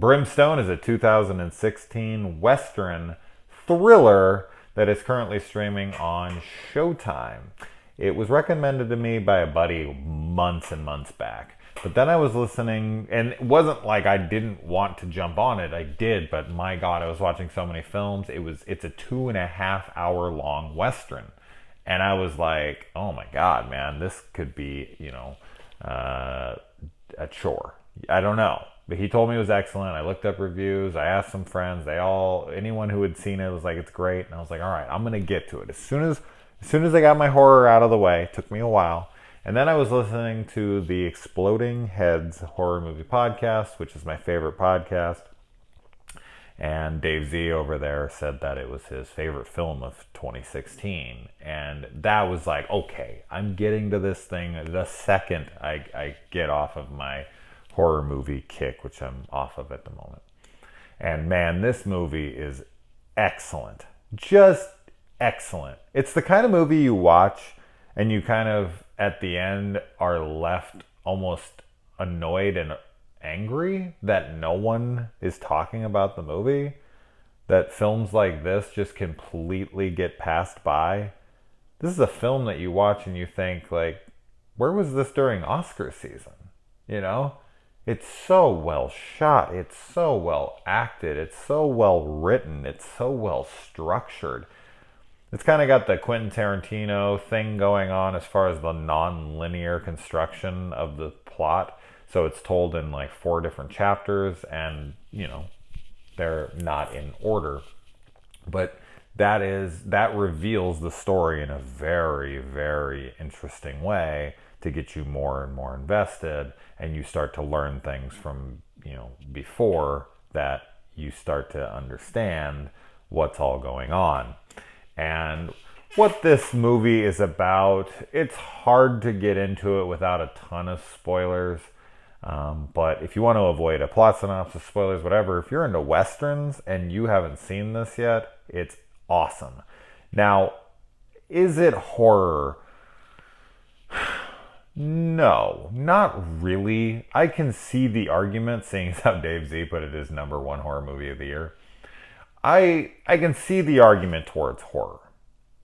Brimstone is a 2016 Western thriller that is currently streaming on Showtime. It was recommended to me by a buddy months and months back. But then I was listening, and it wasn't like I didn't want to jump on it. I did, but my God, I was watching so many films. It's a 2.5 hour long Western. And I was like, oh my God, man, this could be, a chore. I don't know. But he told me it was excellent. I looked up reviews. I asked some friends. Anyone who had seen it was like, it's great. And I was like, all right, I'm going to get to it. As soon as I got my horror out of the way, it took me a while. And then I was listening to the Exploding Heads horror movie podcast, which is my favorite podcast. And Dave Z over there said that it was his favorite film of 2016. And that was like, okay, I'm getting to this thing the second I get off of my horror movie kick, which I'm off of at the moment. And man, this movie is excellent. Just excellent. It's the kind of movie you watch and you kind of, at the end, are left almost annoyed and angry that no one is talking about the movie, that films like this just completely get passed by. This is a film that you watch and you think, like, where was this during Oscar season? It's so well shot, it's so well acted, it's so well written, it's so well structured. It's kind of got the Quentin Tarantino thing going on as far as the non-linear construction of the plot. So it's told in like 4 different chapters and, they're not in order. But that reveals the story in a very, very interesting way to get you more and more invested. And you start to learn things from, before that you start to understand what's all going on. And what this movie is about, it's hard to get into it without a ton of spoilers. But if you want to avoid a plot synopsis, spoilers, whatever, if you're into Westerns and you haven't seen this yet, it's awesome. Now, is it horror? No, not really. I can see the argument, seeing as how Dave Z put it as #1 horror movie of the year. I can see the argument towards horror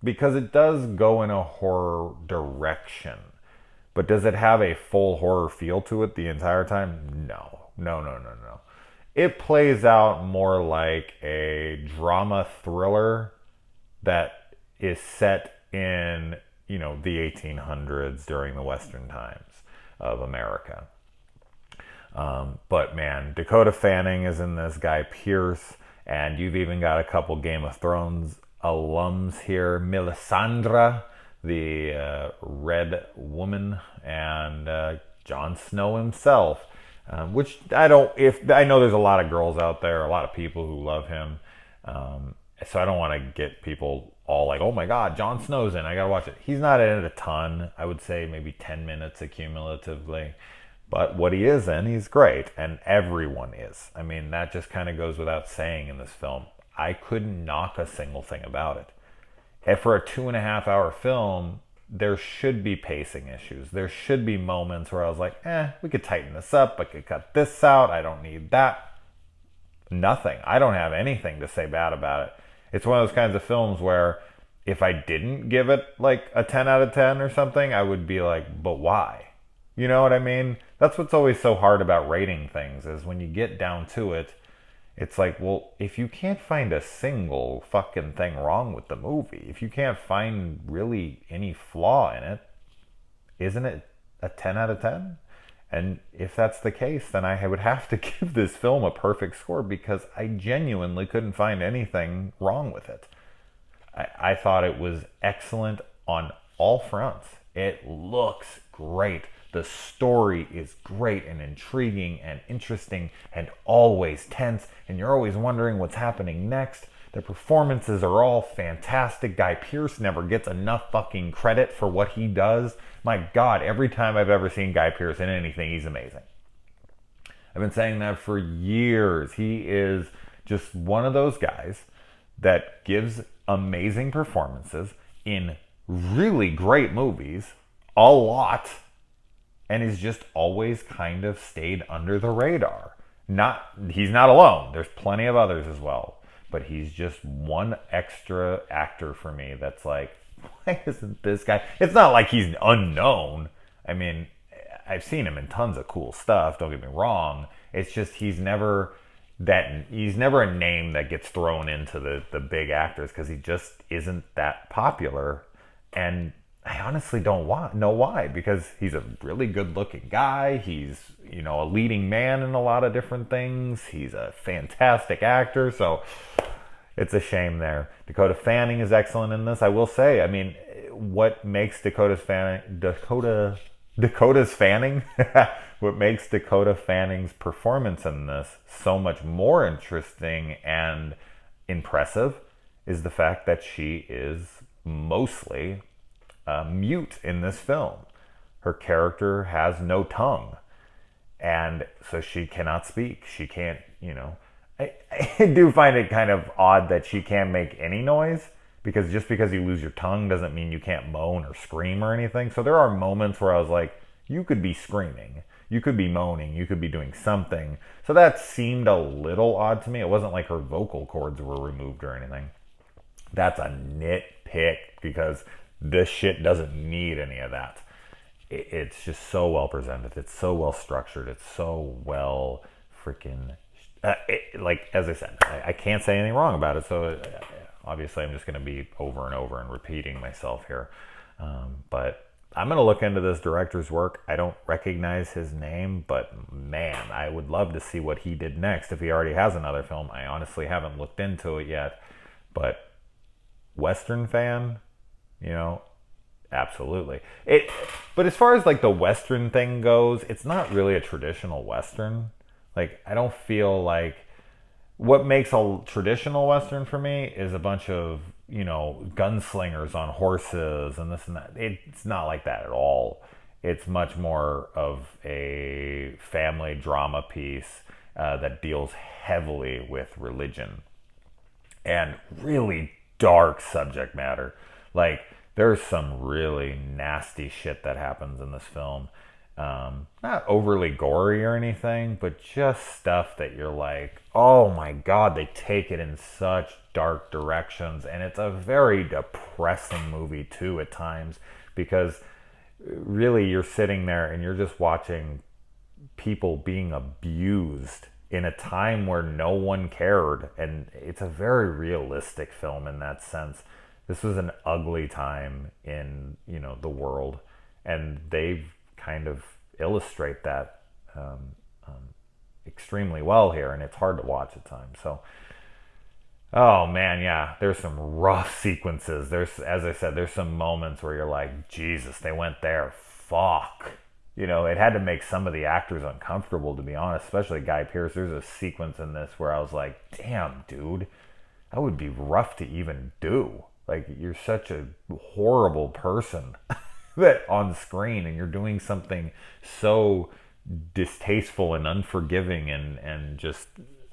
because it does go in a horror direction. But does it have a full horror feel to it the entire time? No. It plays out more like a drama thriller that is set in, the 1800s during the Western times of America. But man, Dakota Fanning is in this, Guy Pearce, and you've even got a couple Game of Thrones alums here. Melisandre, the Red Woman, and Jon Snow himself, which I know there's a lot of girls out there, a lot of people who love him, so I don't want to get people all like, oh my God, Jon Snow's in, I gotta watch it. He's not in it a ton. I would say maybe 10 minutes accumulatively. But what he is in, he's great. And everyone is. I mean, that just kind of goes without saying in this film. I couldn't knock a single thing about it. And for a 2.5 hour film, there should be pacing issues. There should be moments where I was like, we could tighten this up. I could cut this out. I don't need that. Nothing. I don't have anything to say bad about it. It's one of those kinds of films where if I didn't give it like a 10 out of 10 or something, I would be like, but why? You know what I mean? That's what's always so hard about rating things, is when you get down to it, it's like, well, if you can't find a single fucking thing wrong with the movie, if you can't find really any flaw in it, isn't it a 10 out of 10? And if that's the case, then I would have to give this film a perfect score because I genuinely couldn't find anything wrong with it. I thought it was excellent on all fronts. It looks great. The story is great and intriguing and interesting and always tense, and you're always wondering what's happening next. The performances are all fantastic. Guy Pearce never gets enough fucking credit for what he does. My God, every time I've ever seen Guy Pearce in anything, he's amazing. I've been saying that for years. He is just one of those guys that gives amazing performances in really great movies, a lot, and he's just always kind of stayed under the radar. he's not alone. There's plenty of others as well. But he's just one extra actor for me that's like, why isn't this guy? It's not like he's unknown. I mean, I've seen him in tons of cool stuff, don't get me wrong. It's just he's never a name that gets thrown into the big actors because he just isn't that popular. And I honestly don't know why, because he's a really good looking guy. He's, a leading man in a lot of different things. He's a fantastic actor. So it's a shame there. Dakota Fanning is excellent in this. I will say, I mean, what makes Dakota's Fanning, what makes Dakota Fanning's performance in this so much more interesting and impressive is the fact that she is mostly mute in this film. Her character has no tongue, and so she cannot speak. She can't, I do find it kind of odd that she can't make any noise, because just because you lose your tongue doesn't mean you can't moan or scream or anything. So there are moments where I was like, you could be screaming, you could be moaning, you could be doing something. So that seemed a little odd to me. It wasn't like her vocal cords were removed or anything. That's a nitpick, because this shit doesn't need any of that. It's just so well presented. It's so well structured. It's so well freaking... like, as I said, I can't say anything wrong about it. So obviously I'm just going to be over and over and repeating myself here. But I'm going to look into this director's work. I don't recognize his name, but man, I would love to see what he did next if he already has another film. I honestly haven't looked into it yet. But Western fan, absolutely. But as far as like the Western thing goes, it's not really a traditional Western. Like, I don't feel like what makes a traditional Western for me is a bunch of, gunslingers on horses and this and that. It's not like that at all. It's much more of a family drama piece that deals heavily with religion and really dark subject matter. Like, there's some really nasty shit that happens in this film. Not overly gory or anything, but just stuff that you're like, oh my god, they take it in such dark directions. And it's a very depressing movie too at times, because really you're sitting there and you're just watching people being abused in a time where no one cared. And it's a very realistic film in that sense. This was an ugly time in, the world, and they've kind of illustrate that extremely well here, and it's hard to watch at times. So, oh man, yeah, there's some rough sequences. As I said, there's some moments where you're like, Jesus, they went there. Fuck. It had to make some of the actors uncomfortable, to be honest, especially Guy Pearce. There's a sequence in this where I was like, damn, dude, that would be rough to even do. Like, you're such a horrible person that on screen, and you're doing something so distasteful and unforgiving and just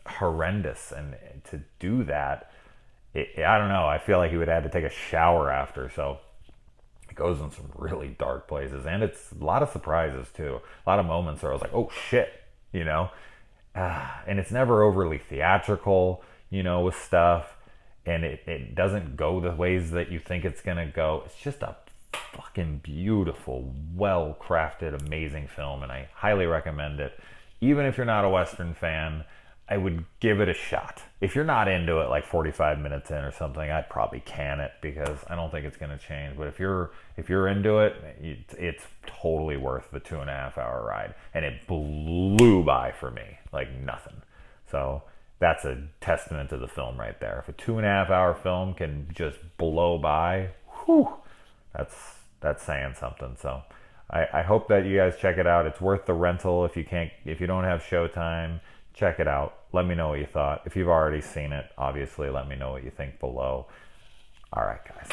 horrendous, and to do that, I don't know, I feel like he would have had to take a shower after. So it goes in some really dark places, and it's a lot of surprises too, a lot of moments where I was like, oh shit, and it's never overly theatrical, with stuff, and it doesn't go the ways that you think it's gonna go. It's just a fucking beautiful, well-crafted, amazing film, and I highly recommend it. Even if you're not a Western fan, I would give it a shot. If you're not into it like 45 minutes in or something, I'd probably can it, because I don't think it's going to change. But if you're into it, it's totally worth the 2.5 hour ride, and it blew by for me like nothing. So that's a testament to the film right there. If a 2.5 hour film can just blow by, whew, that's saying something. So I hope that you guys check it out. It's worth the rental. If you don't have Showtime, check it out. Let me know what you thought. If you've already seen it, obviously let me know what you think below. All right, guys.